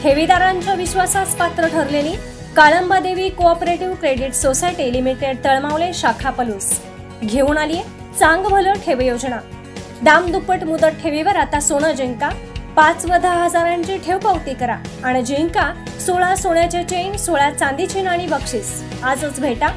ठेवीदारांच्या विश्वासास पात्र ठरलेली Kalambadevi cooperative credit society limited Talmavale शाखा पलूस घेऊन आली चांग भलं ठेव योजना। दाम दुप्पट मुदत ठेवीवर आता सोनं जिंका, 5 व 10 हजारांची ठेव पावती करा आणि जिंका 16 सोन्याचे चेन, 16 चांदीची नाणी बक्षीस। आजच भेटा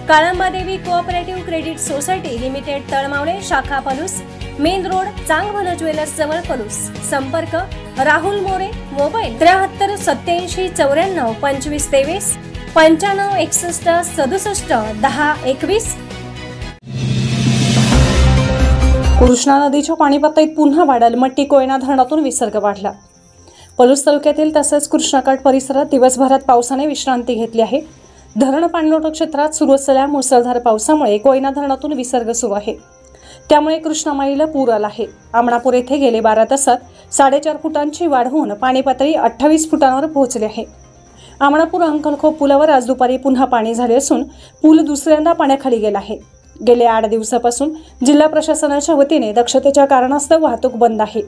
Kalambadevi cooperative credit society limited Talmavale शाखा पलूस, मेन रोड, चांग भलं ज्वेलर्स जवळ पलूस। संपर्क राहुल मोरे, मोबाईल 73 87 94 25 23 95 61 67 10 21। कृष्णा नदीच्या पाणी पातळीत पुन्हा वाढ, अलमट्टी कोयना धरणातून विसर्ग वाढला। पलूस तालुक्यातील तसेच कृष्णाकाठ परिसरात दिवसभरात पावसाने विश्रांती घेतली आहे। धरण पाणलोट क्षेत्रात सुरू असलेल्या मुसळधार पावसामुळे कोयना धरणातून विसर्ग सुरू आहे, त्यामुळे कृष्णामाईला पूर आला आहे। आमणापूर येथे गेले 12 तासात 4.5 फुटांची वाढ होऊन पाणी पातळी 28 फुटांवर पोहोचली आहे। आमणापूर अंकलखोप पुलावर आज दुपारी पुन्हा पाणी झाले असून पूल दुसऱ्यांदा पाण्याखाली गेला आहे। गेल्या 8 दिवसापासून जिल्हा प्रशासनाच्या वतीने दक्षतेच्या कारणास्तव वाहतूक बंद आहे।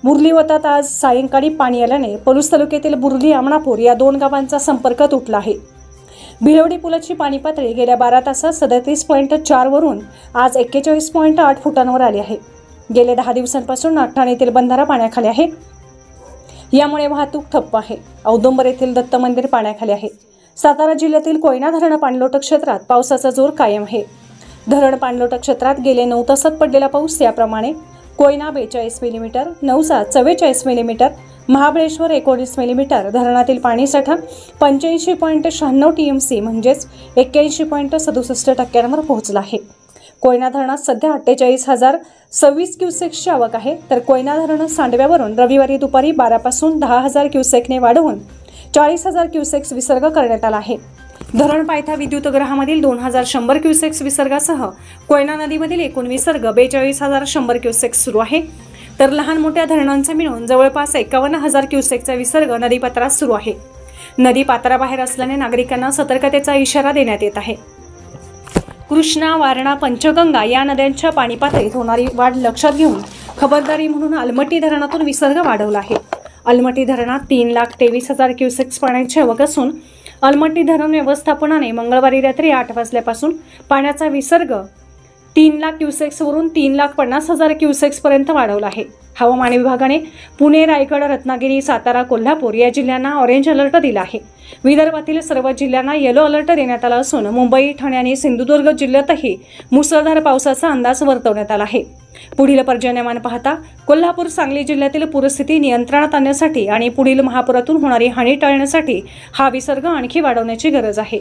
बुर्ली वतात आज सायंकाळी पाणी आल्याने पलूस तालुक्यातील बुर्ली आमणापूर या 2 गावांचा संपर्क तुटला आहे। भिलवडी पुलाची पाणी पातळी गेल्या 12 तासात 37.4 वरून आज 41.8 फुटांवर आली आहे। गेल्या 10 दिवसांपासून नागठाणे येथील बंधारा पाण्याखाली आहे, यामुळे वाहतूक ठप्प आहे। औदुंबर येथील दत्त मंदिर पाण्याखाली आहे। सातारा जिल्ह्यातील कोयना धरण पाणलोट क्षेत्रात पावसाचा जोर कायम आहे। धरण पाणलोट क्षेत्रात गेले 9 तासात पडलेला पाऊस याप्रमाणे: Koyna 42 millimetre, Navaja 44 millimetre, Mahabaleshwar 19 millimetre. धरणातील पाणीसाठा 85.96 TMC म्हणजेच 81.67% पोहोचला आहे। कोयना धरणात सध्या 48,026 क्युसेक्सची आवक आहे, तर कोयना धरण सांडव्यावरून रविवारी दुपारी 12 पासून 10,000 क्युसेकने वाढवून 40,000 क्युसेक्स विसर्ग करण्यात आला आहे। धरण पायथा विद्युतगृहामधील 2,100 क्युसेक्स विसर्गासह कोयना नदीमधील एकूण विसर्ग 42,100 क्युसेक्स सुरू आहे, तर लहान मोठ्या धरणांचा मिळून जवळपास 51,000 क्युसेकचा विसर्ग नदीपात्रात सुरू आहे। नदी पात्राबाहेर असल्याने नागरिकांना सतर्कतेचा इशारा देण्यात येत आहे। कृष्णा, वारणा, पंचगंगा या नद्यांच्या पाणी पातळीत होणारी वाढ लक्षात घेऊन खबरदारी म्हणून अलमट्टी धरणातून विसर्ग वाढवला आहे। अलमट्टी धरणात 3,23,000 क्युसेक्स पाण्याची आवक असून अलमट्टी धरण व्यवस्थापनाने मंगळवारी रात्री 8 वाजल्यापासून पाण्याचा विसर्ग 3,00,000 क्युसेक्स वरून 3,50,000 क्युसेक्स पर्यंत वाढवला आहे। हवामान विभागाने पुणे, रायगड, रत्नागिरी, सातारा, कोल्हापूर या जिल्ह्यांना ऑरेंज अलर्ट दिला आहे। विदर्भातील सर्व जिल्ह्यांना येलो अलर्ट देण्यात आला असून मुंबई, ठाणे आणि सिंधुदुर्ग जिल्ह्यातही मुसळधार पावसाचा अंदाज वर्तवण्यात आला आहे। पुढील पर्जन्यमान पाहता कोल्हापूर, सांगली जिल्ह्यातील पूरस्थिती नियंत्रणात आणण्यासाठी आणि पुढील महापुरातून होणारी हानी टाळण्यासाठी हा विसर्ग आणखी वाढवण्याची गरज आहे।